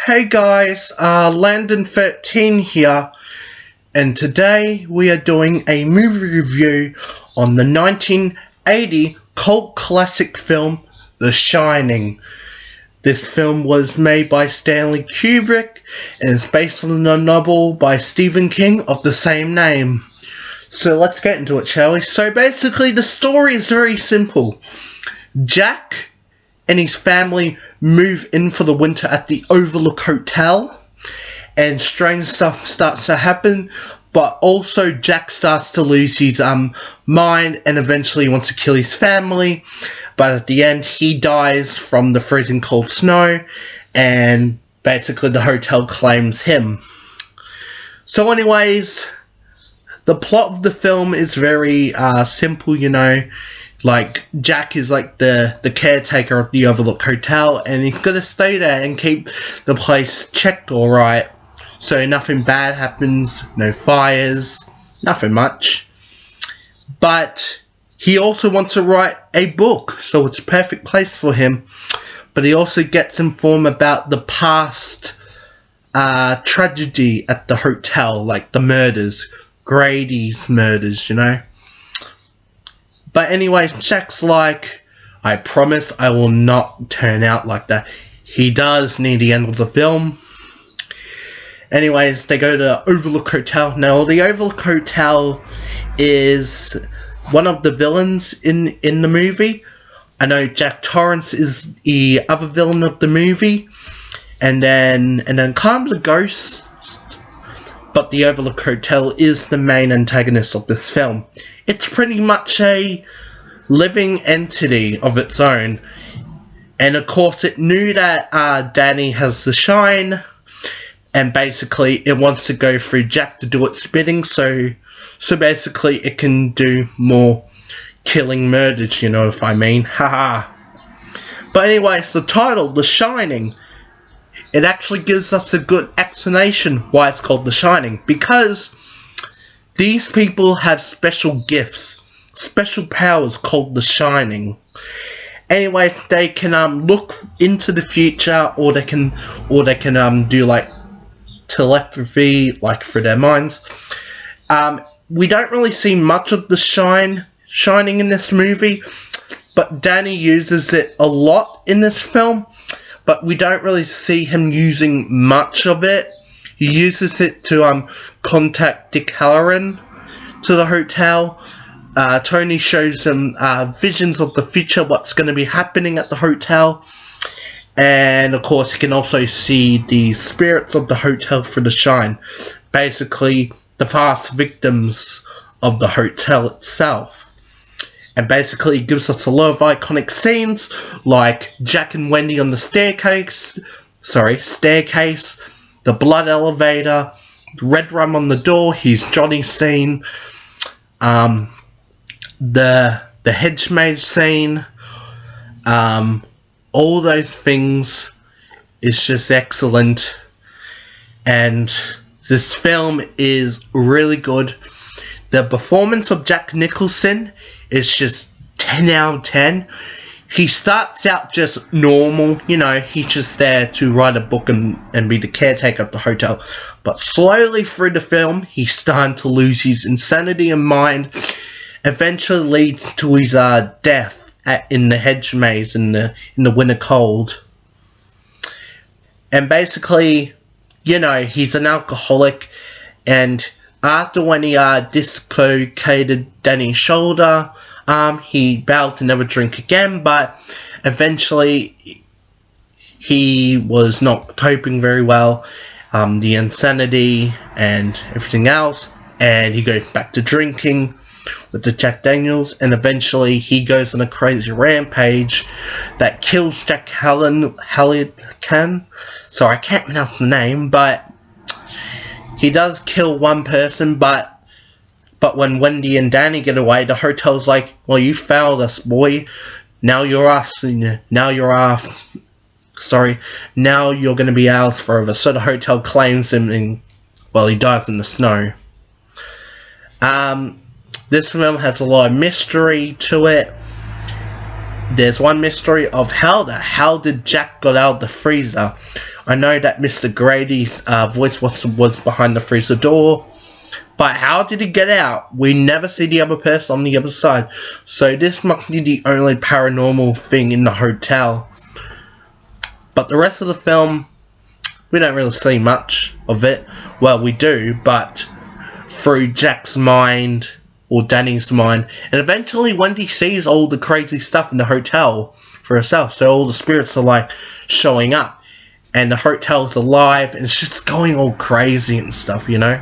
Hey guys, Landon13 here, and today we are doing a movie review on the 1980 cult classic film, The Shining. This film was made by Stanley Kubrick and is based on a novel by Stephen King of the same name. So let's get into it, shall we? So basically the story is very simple. Jack and his family move in for the winter at the Overlook Hotel, and strange stuff starts to happen, but also Jack starts to lose his mind and eventually wants to kill his family, but at the end he dies from the freezing cold snow, and basically the hotel claims him. So anyways, the plot of the film is very simple, you know. Like, Jack is like the caretaker of the Overlook Hotel, and he's gonna stay there and keep the place checked alright. So nothing bad happens, no fires, nothing much. But he also wants to write a book, so it's a perfect place for him. But he also gets informed about the past tragedy at the hotel, like the murders, Grady's murders, you know. But anyways, Jack's like, I promise I will not turn out like that. He does near the end of the film. Anyways, they go to the Overlook Hotel. Now, the Overlook Hotel is one of the villains in the movie. I know Jack Torrance is the other villain of the movie. And then kind of the ghost. But the Overlook Hotel is the main antagonist of this film. It's pretty much a living entity of its own. And of course it knew that Danny has the shine. And basically it wants to go through Jack to do its bidding. So basically it can do more killing murders, you know if I mean. Haha. But anyways, the title, The Shining. It actually gives us a good explanation why it's called The Shining. Because these people have special gifts, special powers called The Shining. Anyway, they can look into the future, or they can do like telepathy, like through their minds. We don't really see much of the shining in this movie, but Danny uses it a lot in this film. But we don't really see him using much of it. He uses it to contact Dick Hallorann to the hotel. Tony shows him visions of the future, what's going to be happening at the hotel. And of course, he can also see the spirits of the hotel through the shine. Basically, the past victims of the hotel itself. And basically it gives us a lot of iconic scenes, like Jack and Wendy on the staircase, the blood elevator, the red rum on the door, his Johnny scene, the hedge maze scene, all those things is just excellent. And this film is really good. The performance of Jack Nicholson is just 10 out of 10. He starts out just normal, you know, he's just there to write a book and be the caretaker of the hotel. But slowly through the film, he's starting to lose his insanity and mind. Eventually leads to his death in the hedge maze in the winter cold. And basically, you know, he's an alcoholic, and after when he dislocated Danny's shoulder, he vowed to never drink again, but eventually he was not coping very well, the insanity and everything else, and he goes back to drinking with the Jack Daniels, and eventually he goes on a crazy rampage that kills Jack Hallican. Sorry, I can't pronounce the name, but he does kill one person, but when Wendy and Danny get away, the hotel's like, well, you failed us, boy. Now you're us. Now you're gonna be ours forever. So the hotel claims him, and, well, he dies in the snow. This film has a lot of mystery to it. There's one mystery of how did Jack got out of the freezer. I know that Mr. Grady's voice was behind the freezer door, but how did he get out? We never see the other person on the other side, so this must be the only paranormal thing in the hotel. But the rest of the film, we don't really see much of it. Well, we do, but through Jack's mind, or Danny's mind, and eventually Wendy sees all the crazy stuff in the hotel for herself, so all the spirits are like showing up, and the hotel is alive, and it's just going all crazy and stuff, you know?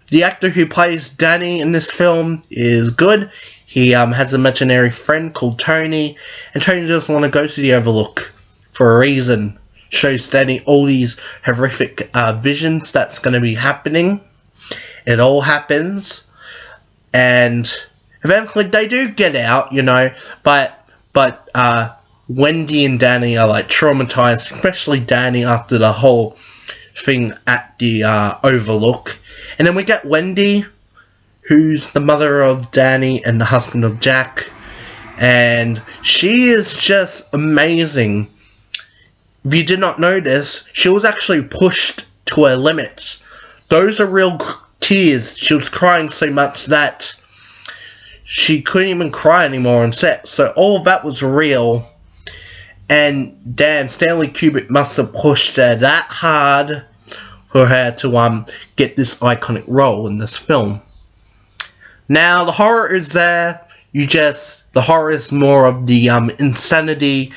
The actor who plays Danny in this film is good. He has an imaginary friend called Tony, and Tony doesn't want to go to the Overlook for a reason. Shows Danny all these horrific visions that's going to be happening. It all happens, and eventually they do get out, you know, but Wendy and Danny are like traumatized, especially Danny after the whole thing at the Overlook. And then we get Wendy, who's the mother of Danny and the husband of Jack, and she is just amazing. If you did not know this, she was actually pushed to her limits. Those are real tears. She was crying so much that she couldn't even cry anymore on set. So all of that was real. And Stanley Kubrick must have pushed her that hard for her to get this iconic role in this film. Now, the horror is there. The horror is more of the insanity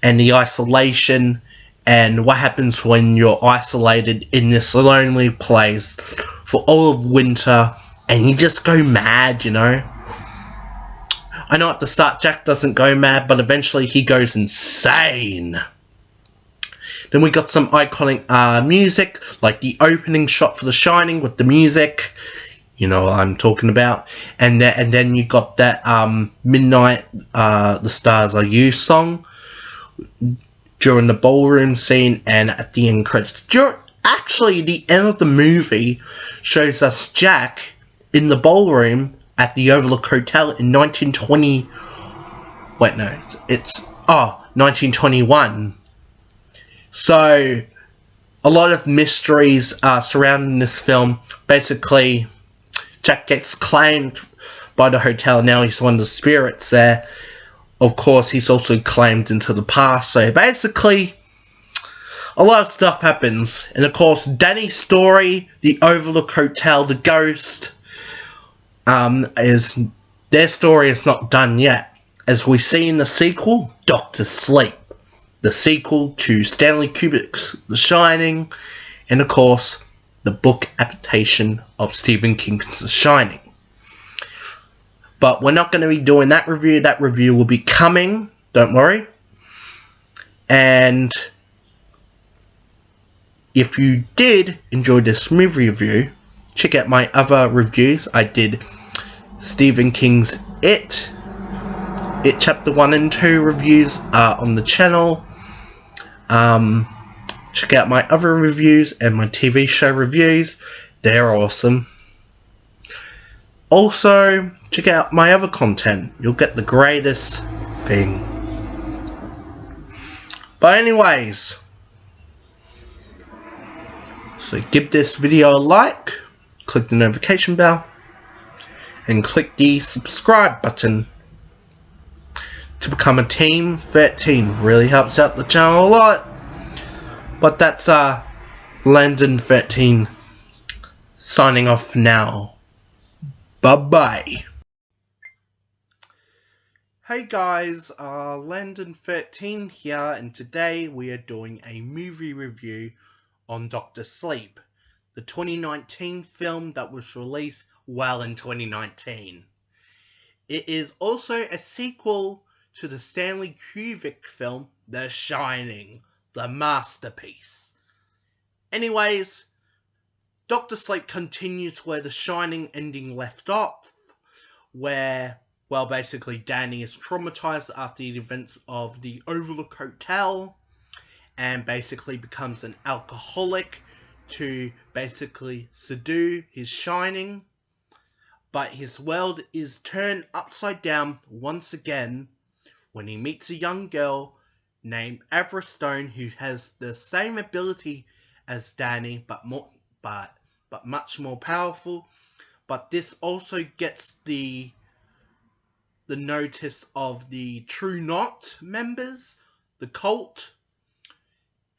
and the isolation and what happens when you're isolated in this lonely place for all of winter and you just go mad, you know? I know at the start Jack doesn't go mad, but eventually he goes insane. Then we got some iconic music, like the opening shot for The Shining with the music. You know what I'm talking about. And then you got that Midnight, The Stars Are You song during the ballroom scene and at the end credits. Actually, the end of the movie shows us Jack in the ballroom at the Overlook Hotel in 1920... Wait, no. It's... 1921. So, a lot of mysteries surrounding this film. Basically, Jack gets claimed by the hotel. Now he's one of the spirits there. Of course, he's also claimed into the past. So, basically, a lot of stuff happens. And, of course, Danny's story, the Overlook Hotel, the ghost, their story is not done yet. As we see in the sequel, Dr. Sleep. The sequel to Stanley Kubrick's The Shining, and of course, the book adaptation of Stephen King's The Shining. But we're not going to be doing that review. That review will be coming, don't worry. And if you did enjoy this movie review, check out my other reviews. I did Stephen King's It Chapter 1 and 2 reviews on the channel. Check out my other reviews and my TV show reviews. They're awesome. Also, check out my other content. You'll get the greatest thing. But anyways, so give this video a like, click the notification bell, and click the subscribe button to become a Team 13. Really helps out the channel a lot. But that's Landon 13 signing off now. Bye-bye. Hey guys, Landon 13 here, and today we are doing a movie review on Dr. Sleep, the 2019 film that was released well in 2019. It is also a sequel to the Stanley Kubrick film, The Shining, the masterpiece. Anyways, Dr. Sleep continues where The Shining ending left off, where, well, basically Danny is traumatized after the events of the Overlook Hotel, and basically becomes an alcoholic to basically subdue his Shining, but his world is turned upside down once again when he meets a young girl named Abra Stone who has the same ability as Danny, but much more powerful. But this also gets the notice of the True Knot members, the cult,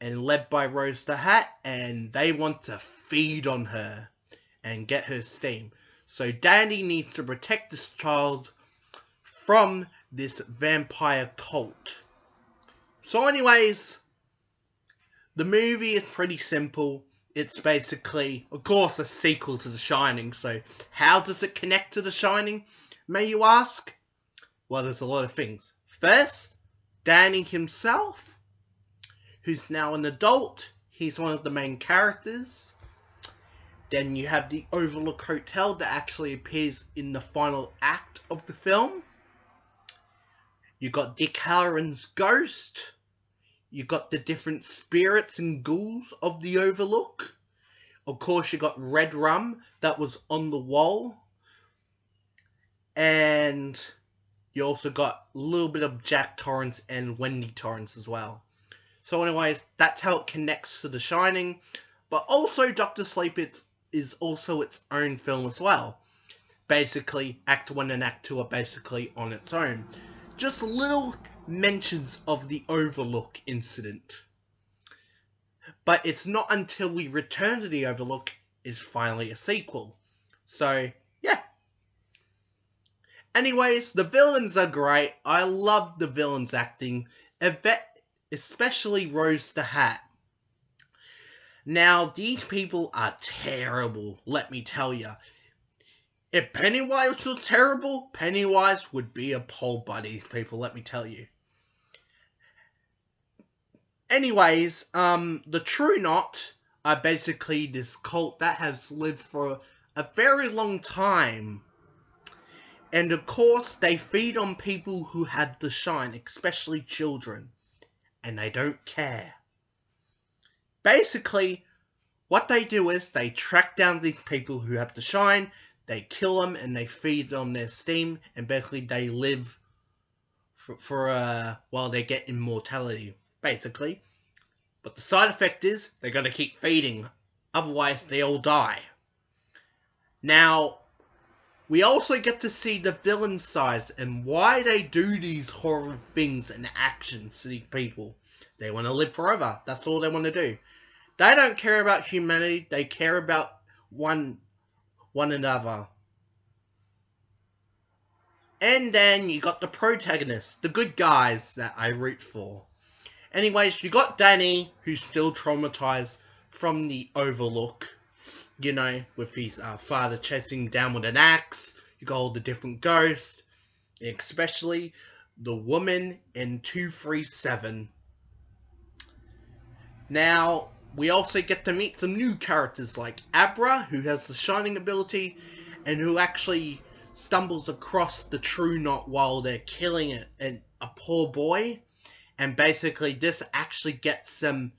and led by Rose the Hat, and they want to feed on her and get her steam. So Danny needs to protect this child from this vampire cult. So anyways, the movie is pretty simple. It's basically, of course, a sequel to The Shining. So how does it connect to The Shining, may you ask? Well, there's a lot of things. First, Danny himself, who's now an adult. He's one of the main characters. Then you have the Overlook Hotel that actually appears in the final act of the film. You got Dick Halloran's ghost. You got the different spirits and ghouls of the Overlook. Of course, you got Red Rum that was on the wall. And you also got a little bit of Jack Torrance and Wendy Torrance as well. So anyways, that's how it connects to The Shining. But also, Doctor Sleep is also its own film as well. Basically, Act 1 and Act 2 are basically on its own. Just little mentions of the Overlook incident. But it's not until we return to the Overlook is finally a sequel. So, yeah. Anyways, the villains are great. I love the villains' acting. Especially Rose the Hat. Now, these people are terrible, let me tell you. If Pennywise was terrible, Pennywise would be appalled by these people, let me tell you. Anyways, the True Knot are basically this cult that has lived for a very long time. And of course, they feed on people who had the shine, especially children. And they don't care. Basically, what they do is they track down these people who have the shine, they kill them, and they feed on their steam, and basically they live while they get immortality, basically. But the side effect is, they're going to keep feeding, otherwise they all die. Now, we also get to see the villain sides and why they do these horrible things and actions to these people. They want to live forever, that's all they want to do. They don't care about humanity, they care about one another. And then you got the protagonists, the good guys that I root for. Anyways, you got Danny, who's still traumatized from the Overlook. You know, with his father chasing him down with an axe. You got all the different ghosts. Especially the woman in 237. Now, we also get to meet some new characters like Abra, who has the shining ability, and who actually stumbles across the True Knot while they're killing a poor boy. And basically, this actually gets them,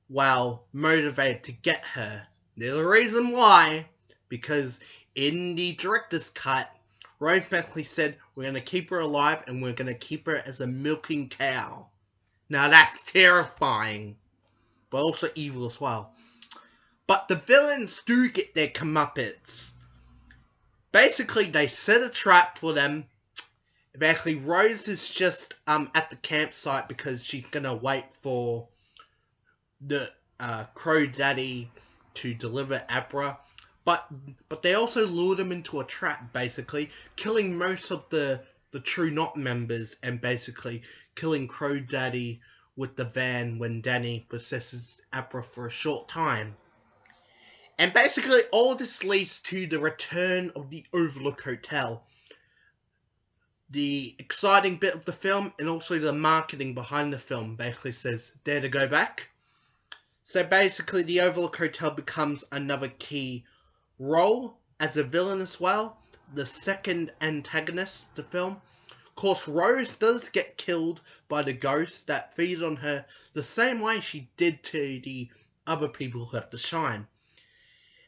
motivated to get her. There's a reason why. Because in the director's cut, Rose basically said, we're going to keep her alive and we're going to keep her as a milking cow. Now that's terrifying. But also evil as well. But the villains do get their comeuppance. Basically, they set a trap for them. Basically, Rose is just at the campsite because she's gonna wait for the Crow Daddy to deliver Abra. But they also lured him into a trap, basically, killing most of the True Knot members and basically killing Crow Daddy with the van when Danny possesses Abra for a short time. And basically all this leads to the return of the Overlook Hotel. The exciting bit of the film and also the marketing behind the film basically says, dare to go back. So basically the Overlook Hotel becomes another key role as a villain as well. The second antagonist of the film. Of course, Rose does get killed by the ghost that feeds on her the same way she did to the other people who have to shine.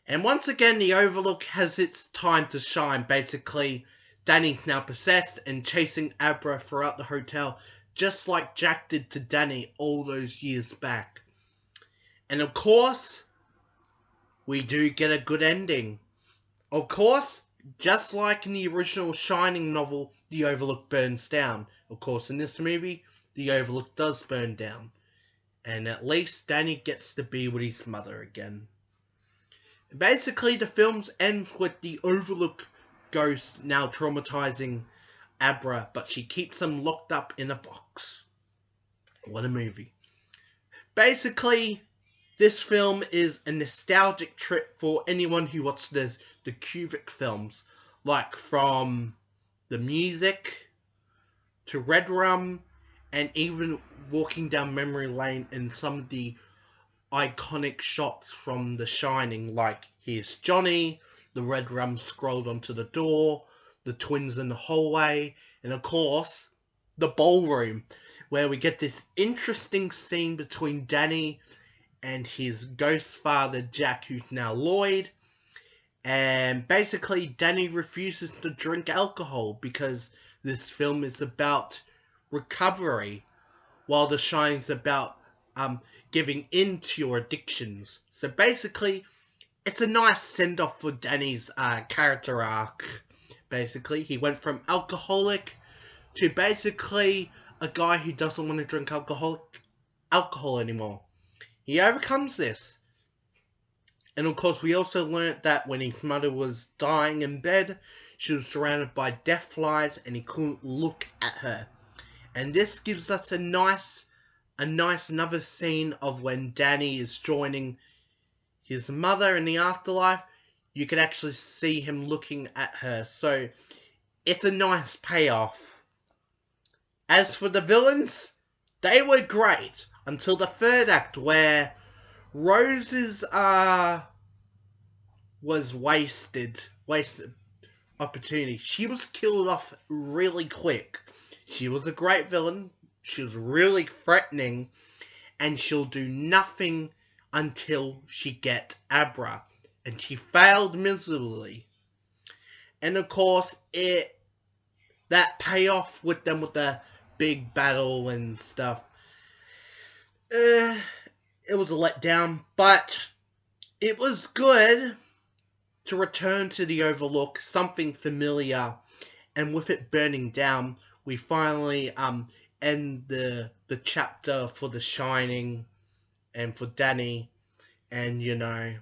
And once again, the Overlook has its time to shine. Basically, Danny's now possessed and chasing Abra throughout the hotel, just like Jack did to Danny all those years back. And of course, we do get a good ending. Of course, just like in the original Shining novel, the Overlook burns down. Of course, in this movie, the Overlook does burn down. And at least Danny gets to be with his mother again. Basically, the film ends with the Overlook ghost now traumatizing Abra, but she keeps him locked up in a box. What a movie. Basically, this film is a nostalgic trip for anyone who watched the Kubrick films, like from the music to Red Rum, and even walking down memory lane in some of the iconic shots from The Shining, like here's Johnny, the red rum scrolled onto the door, the twins in the hallway, and of course, the ballroom, where we get this interesting scene between Danny and his ghost father, Jack, who's now Lloyd. And basically, Danny refuses to drink alcohol because this film is about recovery, while The Shining's about giving in to your addictions. So basically, it's a nice send-off for Danny's character arc. Basically, he went from alcoholic to basically a guy who doesn't want to drink alcohol anymore. He overcomes this. And of course, we also learnt that when his mother was dying in bed, she was surrounded by death flies and he couldn't look at her. And this gives us a nice another scene of when Danny is joining his mother in the afterlife. You can actually see him looking at her. So, it's a nice payoff. As for the villains, they were great until the third act, where Rose's was wasted opportunity. She was killed off really quick. She was a great villain. She was really threatening, and she'll do nothing until she gets Abra, and she failed miserably. And of course, that payoff with them with the big battle and stuff, it was a letdown, but it was good to return to the Overlook, something familiar, and with it burning down, we finally end the chapter for The Shining and for Danny, and you know,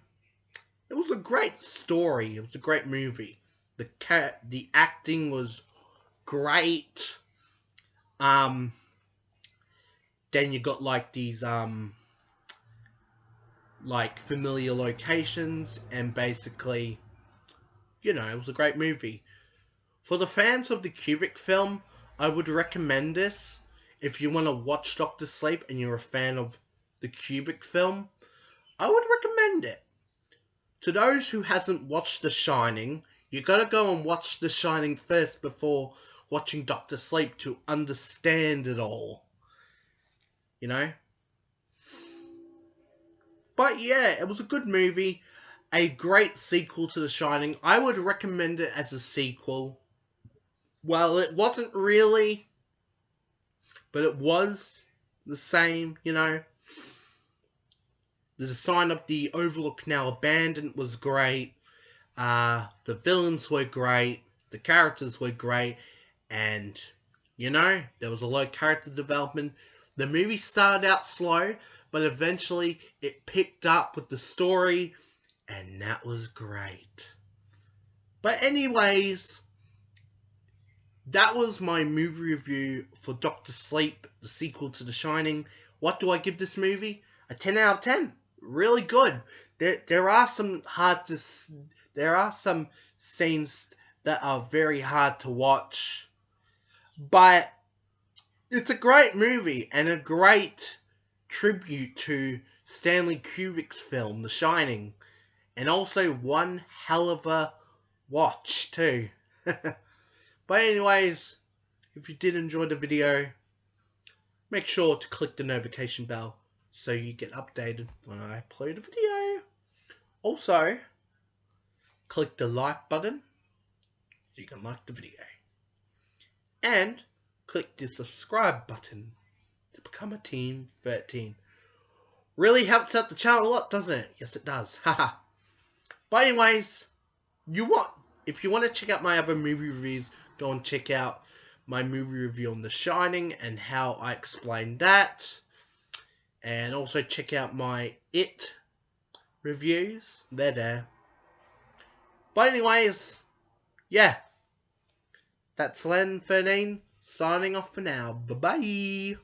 it was a great story. It was a great movie. The acting was great. Then you got like these like familiar locations, and basically, you know, it was a great movie. For the fans of the Kubrick film, I would recommend this. If you want to watch Doctor Sleep and you're a fan of the Kubrick film, I would recommend it. To those who hasn't watched The Shining, you gotta go and watch The Shining first before watching Doctor Sleep to understand it all. You know? But yeah, it was a good movie. A great sequel to The Shining. I would recommend it as a sequel. Well, it wasn't really, but it was the same, you know. The design of the Overlook now abandoned was great. The villains were great. The characters were great. And, you know, there was a lot of character development. The movie started out slow, but eventually it picked up with the story. And that was great. But anyways, that was my movie review for Doctor Sleep, the sequel to The Shining. What do I give this movie? A 10 out of 10. Really good. There are some scenes that are very hard to watch, but it's a great movie and a great tribute to Stanley Kubrick's film, The Shining, and also one hell of a watch too. But anyways, if you did enjoy the video, make sure to click the notification bell so you get updated when I upload a video. Also, click the like button, so you can like the video. And click the subscribe button to become a Team 13. Really helps out the channel a lot, doesn't it? Yes, it does. Haha. But anyways, if you want to check out my other movie reviews, go and check out my movie review on The Shining and how I explained that. And also check out my It reviews. They're there. But anyways, yeah. That's Len 13 signing off for now. Bye-bye.